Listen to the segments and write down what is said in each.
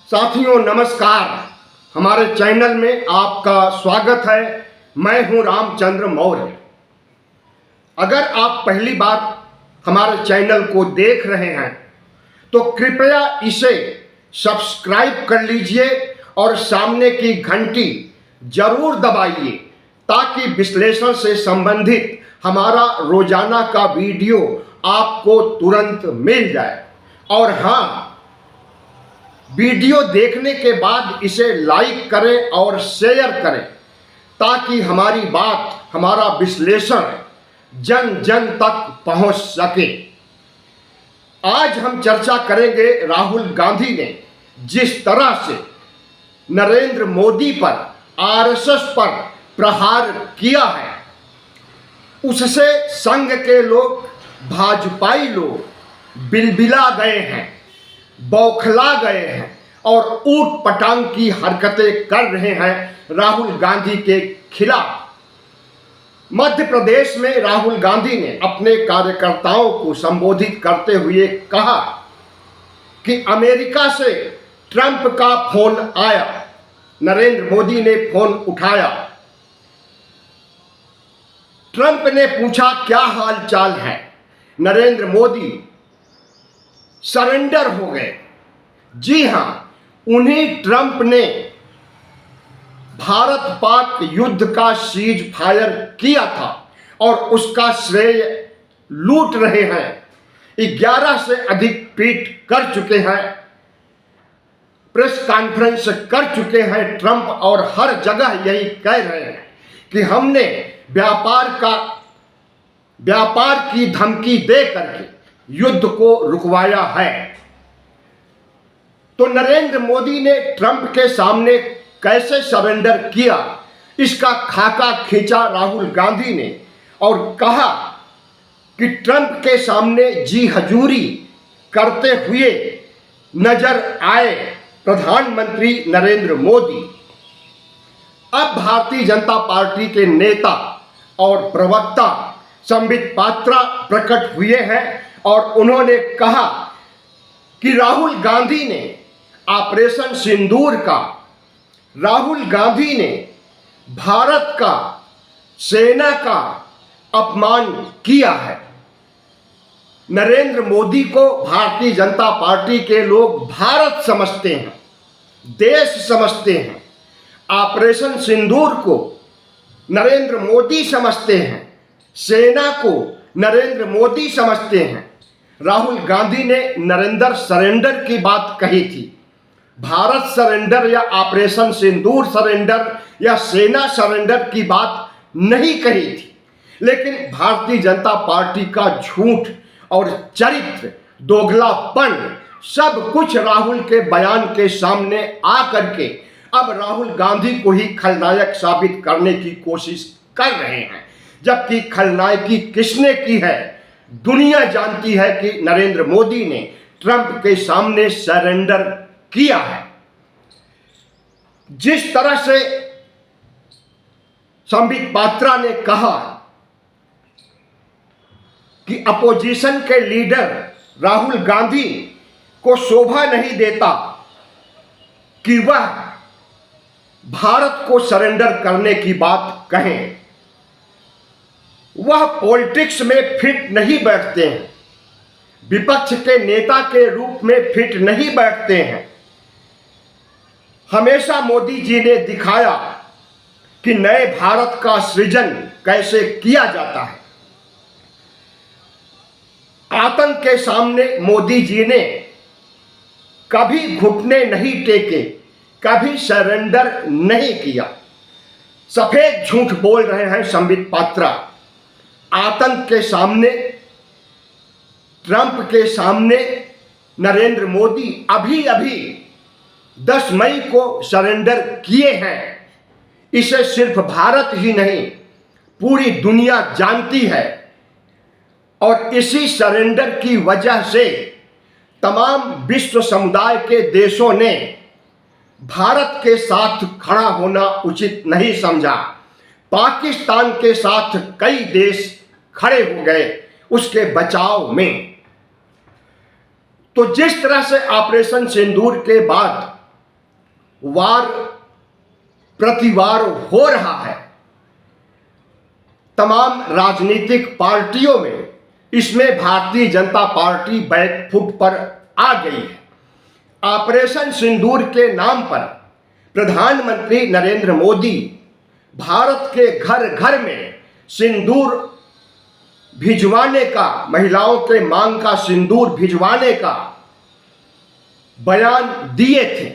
साथियों नमस्कार। हमारे चैनल में आपका स्वागत है। मैं हूं रामचंद्र मौर्य। अगर आप पहली बार हमारे चैनल को देख रहे हैं तो कृपया इसे सब्सक्राइब कर लीजिए और सामने की घंटी जरूर दबाइए ताकि विश्लेषण से संबंधित हमारा रोजाना का वीडियो आपको तुरंत मिल जाए। और हाँ, वीडियो देखने के बाद इसे लाइक करें और शेयर करें ताकि हमारी बात, हमारा विश्लेषण जन जन तक पहुंच सके। आज हम चर्चा करेंगे राहुल गांधी ने जिस तरह से नरेंद्र मोदी पर, आरएसएस पर प्रहार किया है, उससे संघ के लोग, भाजपाई लोग बिलबिला गए हैं, बौखला गए हैं और ऊट पटांग की हरकतें कर रहे हैं राहुल गांधी के खिलाफ। मध्य प्रदेश में राहुल गांधी ने अपने कार्यकर्ताओं को संबोधित करते हुए कहा कि अमेरिका से ट्रंप का फोन आया। नरेंद्र मोदी ने फोन उठाया। ट्रंप ने पूछा क्या हाल चाल है। नरेंद्र मोदी सरेंडर हो गए। जी हां, उन्हीं ट्रंप ने भारत पाक युद्ध का सीज फायर किया था और उसका श्रेय लूट रहे हैं। 11 से अधिक ट्वीट कर चुके हैं, प्रेस कॉन्फ्रेंस कर चुके हैं ट्रंप और हर जगह यही कह रहे हैं कि हमने व्यापार की धमकी दे करके युद्ध को रुकवाया है। तो नरेंद्र मोदी ने ट्रंप के सामने कैसे सरेंडर किया, इसका खाका खींचा राहुल गांधी ने और कहा कि ट्रंप के सामने जी हजूरी करते हुए नजर आए प्रधानमंत्री नरेंद्र मोदी। अब भारतीय जनता पार्टी के नेता और प्रवक्ता संबित पात्रा प्रकट हुए हैं और उन्होंने कहा कि राहुल गांधी ने ऑपरेशन सिंदूर का, राहुल गांधी ने भारत का, सेना का अपमान किया है। नरेंद्र मोदी को भारतीय जनता पार्टी के लोग भारत समझते हैं, देश समझते हैं। ऑपरेशन सिंदूर को नरेंद्र मोदी समझते हैं, सेना को नरेंद्र मोदी समझते हैं। राहुल गांधी ने नरेंद्र सरेंडर की बात कही थी। भारत सरेंडर या ऑपरेशन सिंदूर सरेंडर या सेना सरेंडर की बात नहीं कही थी। लेकिन भारतीय जनता पार्टी का झूठ और चरित्र, दोगलापन, सब कुछ राहुल के बयान के सामने आ करके अब राहुल गांधी को ही खलनायक साबित करने की कोशिश कर रहे हैं। जबकि खलनायकी किसने की है? दुनिया जानती है कि नरेंद्र मोदी ने ट्रंप के सामने सरेंडर किया है। जिस तरह से संबित पात्रा ने कहा कि अपोजिशन के लीडर राहुल गांधी को शोभा नहीं देता कि वह भारत को सरेंडर करने की बात कहें। वह पॉलिटिक्स में फिट नहीं बैठते हैं, विपक्ष के नेता के रूप में फिट नहीं बैठते हैं। हमेशा मोदी जी ने दिखाया कि नए भारत का सृजन कैसे किया जाता है। आतंक के सामने मोदी जी ने कभी घुटने नहीं टेके, कभी सरेंडर नहीं किया। सफेद झूठ बोल रहे हैं संबित पात्रा। आतंक के सामने, ट्रंप के सामने नरेंद्र मोदी अभी 10 मई को सरेंडर किए हैं। इसे सिर्फ भारत ही नहीं, पूरी दुनिया जानती है। और इसी सरेंडर की वजह से तमाम विश्व समुदाय के देशों ने भारत के साथ खड़ा होना उचित नहीं समझा। पाकिस्तान के साथ कई देश खड़े हो गए उसके बचाव में। तो जिस तरह से ऑपरेशन सिंदूर के बाद वार प्रतिवार हो रहा है। तमाम राजनीतिक पार्टियों में इसमें भारतीय जनता पार्टी बैकफुट पर आ गई है। ऑपरेशन सिंदूर के नाम पर प्रधानमंत्री नरेंद्र मोदी भारत के घर घर में सिंदूर भिजवाने का, महिलाओं के मांग का सिंदूर भिजवाने का बयान दिए थे।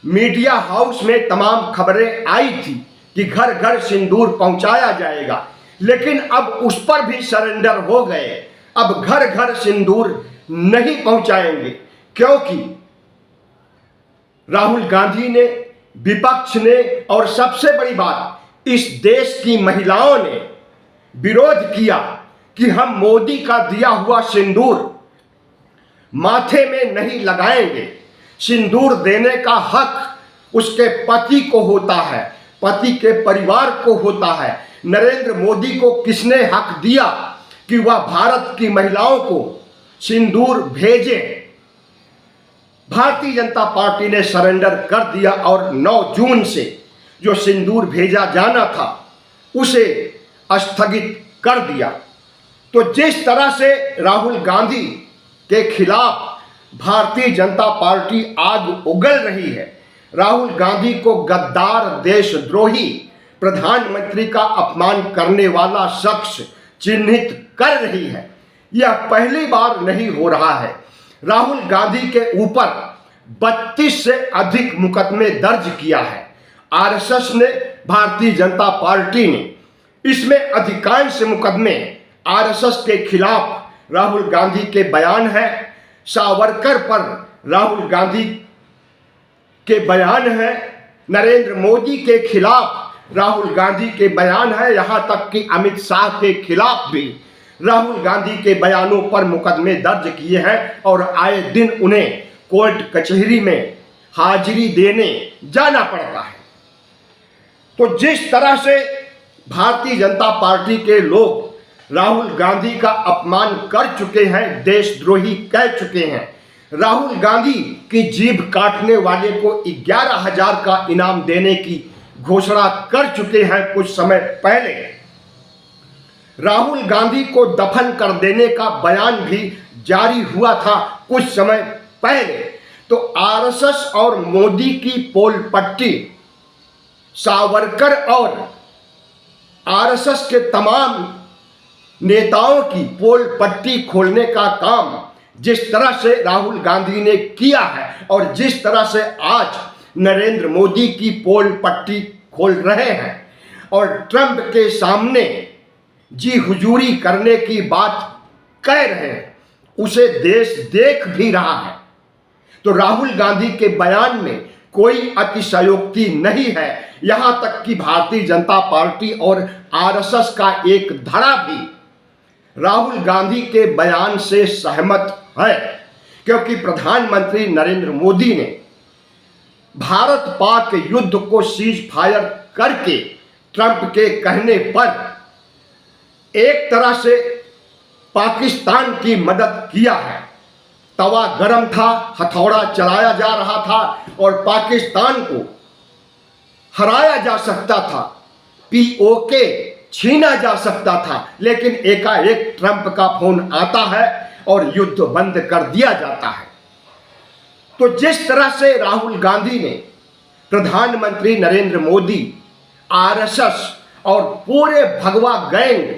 मीडिया हाउस में तमाम खबरें आई थी कि घर घर सिंदूर पहुंचाया जाएगा, लेकिन अब उस पर भी सरेंडर हो गए। अब घर घर सिंदूर नहीं पहुंचाएंगे, क्योंकि राहुल गांधी ने, विपक्ष ने और सबसे बड़ी बात इस देश की महिलाओं ने विरोध किया कि हम मोदी का दिया हुआ सिंदूर माथे में नहीं लगाएंगे। सिंदूर देने का हक उसके पति को होता है, पति के परिवार को होता है। नरेंद्र मोदी को किसने हक दिया कि वह भारत की महिलाओं को सिंदूर भेजे? भारतीय जनता पार्टी ने सरेंडर कर दिया और 9 जून से जो सिंदूर भेजा जाना था उसे स्थगित कर दिया। तो जिस तरह से राहुल गांधी के खिलाफ भारतीय जनता पार्टी आग उगल रही है, राहुल गांधी को गद्दार, देशद्रोही, प्रधानमंत्री का अपमान करने वाला शख्स चिन्हित कर रही है, यह पहली बार नहीं हो रहा है। राहुल गांधी के ऊपर 32 से अधिक मुकदमे दर्ज किया है आरएसएस ने, भारतीय जनता पार्टी ने। इसमें अधिकांश मुकदमे आरएसएस के खिलाफ राहुल गांधी के बयान है, सावरकर पर राहुल गांधी के बयान है, नरेंद्र मोदी के खिलाफ राहुल गांधी के बयान है, यहां तक कि अमित शाह के खिलाफ भी राहुल गांधी के बयानों पर मुकदमे दर्ज किए हैं और आए दिन उन्हें कोर्ट कचहरी में हाजिरी देने जाना पड़ता है। तो जिस तरह से भारतीय जनता पार्टी के लोग राहुल गांधी का अपमान कर चुके हैं, देशद्रोही कह चुके हैं, राहुल गांधी की जीभ काटने वाले को 11,000 का इनाम देने की घोषणा कर चुके हैं कुछ समय पहले। राहुल गांधी को दफन कर देने का बयान भी जारी हुआ था कुछ समय पहले। तो आरएसएस और मोदी की पोल पट्टी, सावरकर और आरएसएस के तमाम नेताओं की पोल पट्टी खोलने का काम जिस तरह से राहुल गांधी ने किया है और जिस तरह से आज नरेंद्र मोदी की पोल पट्टी खोल रहे हैं और ट्रंप के सामने जी हुजूरी करने की बात कह रहे हैं, उसे देश देख भी रहा है। तो राहुल गांधी के बयान में कोई अतिशयोक्ति नहीं है। यहां तक कि भारतीय जनता पार्टी और आरएसएस का एक धड़ा भी राहुल गांधी के बयान से सहमत है, क्योंकि प्रधानमंत्री नरेंद्र मोदी ने भारत पाक युद्ध को सीज फायर करके ट्रंप के कहने पर एक तरह से पाकिस्तान की मदद किया है। तवा गरम था, हथौड़ा चलाया जा रहा था और पाकिस्तान को हराया जा सकता था, पीओके छीना जा सकता था, लेकिन एकाएक ट्रंप का फोन आता है और युद्ध बंद कर दिया जाता है। तो जिस तरह से राहुल गांधी ने प्रधानमंत्री नरेंद्र मोदी, आरएसएस और पूरे भगवा गैंग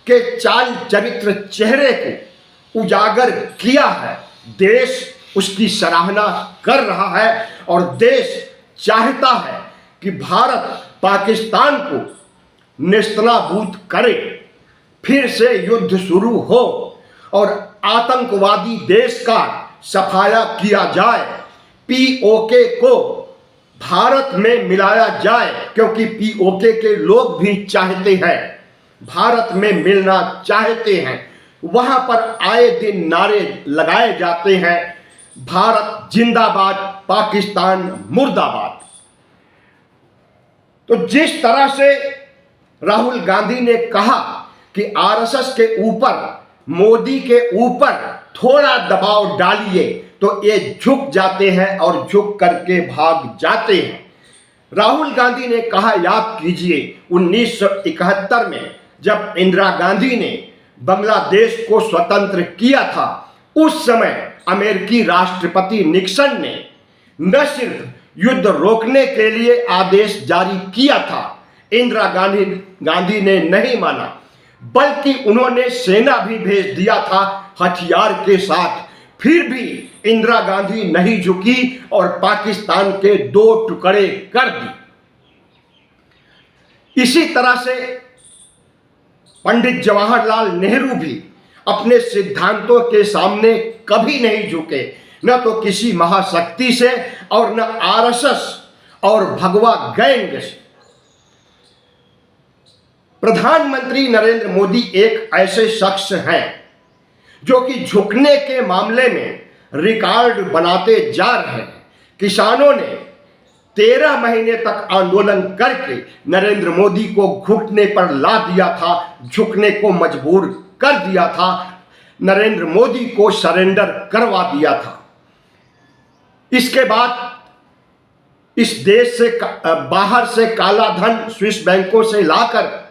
के चाल चरित्र चेहरे को उजागर किया है, देश उसकी सराहना कर रहा है और देश चाहता है कि भारत पाकिस्तान को नेस्तनाबूद करे, फिर से युद्ध शुरू हो और आतंकवादी देश का सफाया किया जाए, पीओके को भारत में मिलाया जाए, क्योंकि पीओके के लोग भी चाहते हैं, भारत में मिलना चाहते हैं। वहां पर आए दिन नारे लगाए जाते हैं, भारत जिंदाबाद, पाकिस्तान मुर्दाबाद। तो जिस तरह से राहुल गांधी ने कहा कि आरएसएस के ऊपर, मोदी के ऊपर थोड़ा दबाव डालिए तो ये झुक जाते हैं और झुक करके भाग जाते हैं। राहुल गांधी ने कहा, याद कीजिए 1971 में जब इंदिरा गांधी ने बांग्लादेश को स्वतंत्र किया था, उस समय अमेरिकी राष्ट्रपति निक्सन ने न सिर्फ युद्ध रोकने के लिए आदेश जारी किया था, इंदिरा गांधी ने नहीं माना, बल्कि उन्होंने सेना भी भेज दिया था हथियार के साथ। फिर भी इंदिरा गांधी नहीं झुकी और पाकिस्तान के 2 टुकड़े कर दी। इसी तरह से पंडित जवाहरलाल नेहरू भी अपने सिद्धांतों के सामने कभी नहीं झुके, न तो किसी महाशक्ति से और न आरएसएस और भगवा गैंग से। प्रधानमंत्री नरेंद्र मोदी एक ऐसे शख्स हैं जो कि झुकने के मामले में रिकॉर्ड बनाते जा रहे हैं। किसानों ने 13 महीने तक आंदोलन करके नरेंद्र मोदी को घुटने पर ला दिया था, झुकने को मजबूर कर दिया था, नरेंद्र मोदी को सरेंडर करवा दिया था। इसके बाद इस देश से बाहर से काला धन स्विस बैंकों से लाकर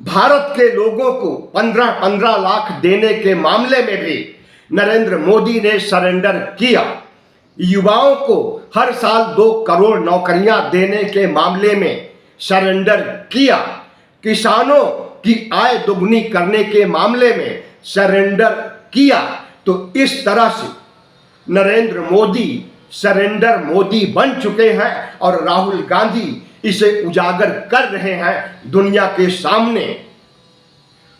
भारत के लोगों को 15-15 लाख देने के मामले में भी नरेंद्र मोदी ने सरेंडर किया। युवाओं को हर साल 2 करोड़ नौकरियां देने के मामले में सरेंडर किया। किसानों की आय दुगनी करने के मामले में सरेंडर किया। तो इस तरह से नरेंद्र मोदी सरेंडर मोदी बन चुके हैं और राहुल गांधी इसे उजागर कर रहे हैं दुनिया के सामने।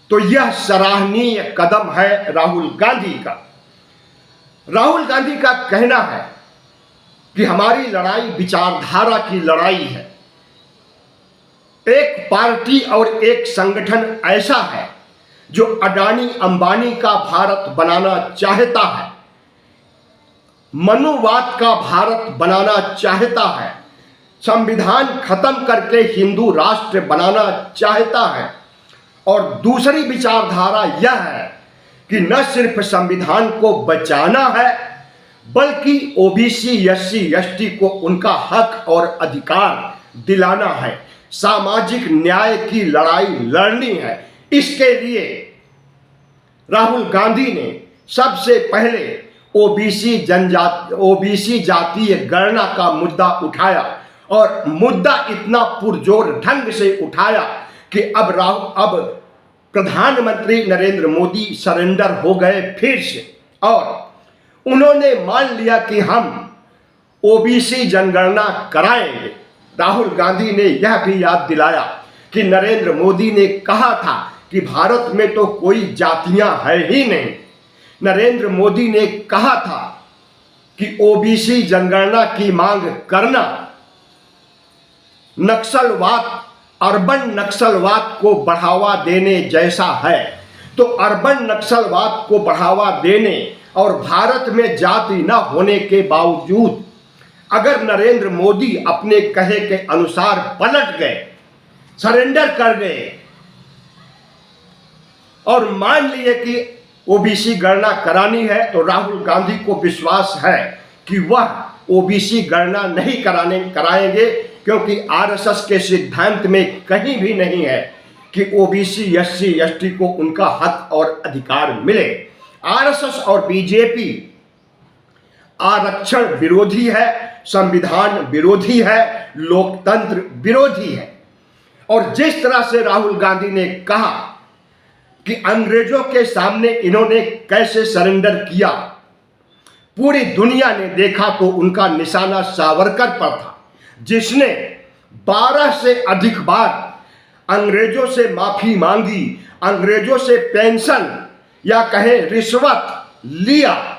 तो यह सराहनीय कदम है राहुल गांधी का। राहुल गांधी का कहना है कि हमारी लड़ाई विचारधारा की लड़ाई है। एक पार्टी और एक संगठन ऐसा है जो अडानी अंबानी का भारत बनाना चाहता है, मनुवाद का भारत बनाना चाहता है, संविधान खत्म करके हिंदू राष्ट्र बनाना चाहता है। और दूसरी विचारधारा यह है कि न सिर्फ संविधान को बचाना है, बल्कि ओबीसी एससी एसटी को उनका हक और अधिकार दिलाना है, सामाजिक न्याय की लड़ाई लड़नी है। इसके लिए राहुल गांधी ने सबसे पहले ओबीसी जातीय गणना का मुद्दा उठाया और मुद्दा इतना पुरजोर ढंग से उठाया कि अब प्रधानमंत्री नरेंद्र मोदी सरेंडर हो गए फिर से, और उन्होंने मान लिया कि हम ओबीसी जनगणना कराएंगे। राहुल गांधी ने यह भी याद दिलाया कि नरेंद्र मोदी ने कहा था कि भारत में तो कोई जातियां है ही नहीं। नरेंद्र मोदी ने कहा था कि ओबीसी जनगणना की मांग करना नक्सलवाद, अर्बन नक्सलवाद को बढ़ावा देने जैसा है। तो अर्बन नक्सलवाद को बढ़ावा देने और भारत में जाति न होने के बावजूद अगर नरेंद्र मोदी अपने कहे के अनुसार पलट गए, सरेंडर कर गए और मान लिए कि ओबीसी गणना करानी है, तो राहुल गांधी को विश्वास है कि वह ओबीसी गणना नहीं कराएंगे, क्योंकि आरएसएस के सिद्धांत में कहीं भी नहीं है कि ओबीसी एससी एसटी को उनका हक और अधिकार मिले। आरएसएस और बीजेपी आरक्षण विरोधी है, संविधान विरोधी है, लोकतंत्र विरोधी है। और जिस तरह से राहुल गांधी ने कहा कि अंग्रेजों के सामने इन्होंने कैसे सरेंडर किया, पूरी दुनिया ने देखा, तो उनका निशाना सावरकर पर था, जिसने 12 से अधिक बार अंग्रेजों से माफी मांगी, अंग्रेजों से पेंशन या कहे रिश्वत लिया।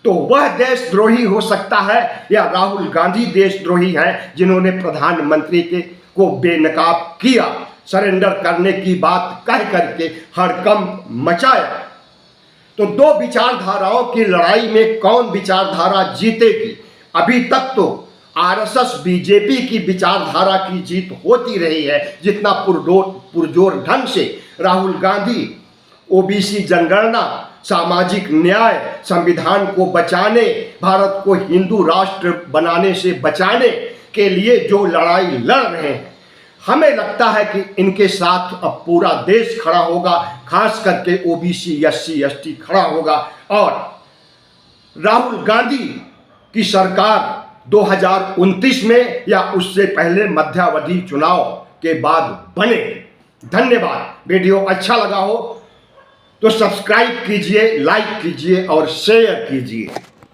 तो वह देशद्रोही हो सकता है या राहुल गांधी देशद्रोही हैं जिन्होंने प्रधानमंत्री को बेनकाब किया, सरेंडर करने की बात कह करके हड़कंप मचाया। तो 2 विचारधाराओं की लड़ाई में कौन विचारधारा जीतेगी? अभी तक तो आरएसएस बीजेपी की विचारधारा की जीत होती रही है, जितना पुरजोर ढंग से राहुल गांधी ओबीसी जनगणना, सामाजिक न्याय, संविधान को बचाने, भारत को हिंदू राष्ट्र बनाने से बचाने के लिए जो लड़ाई लड़ रहे हैं, हमें लगता है कि इनके साथ अब पूरा देश खड़ा होगा, खास करके ओबीसी, एससी, एसटी खड़ा होगा और राहुल गांधी की सरकार 2029 में या उससे पहले मध्यावधि चुनाव के बाद बने। धन्यवाद। वीडियो अच्छा लगा हो तो सब्सक्राइब कीजिए, लाइक कीजिए और शेयर कीजिए।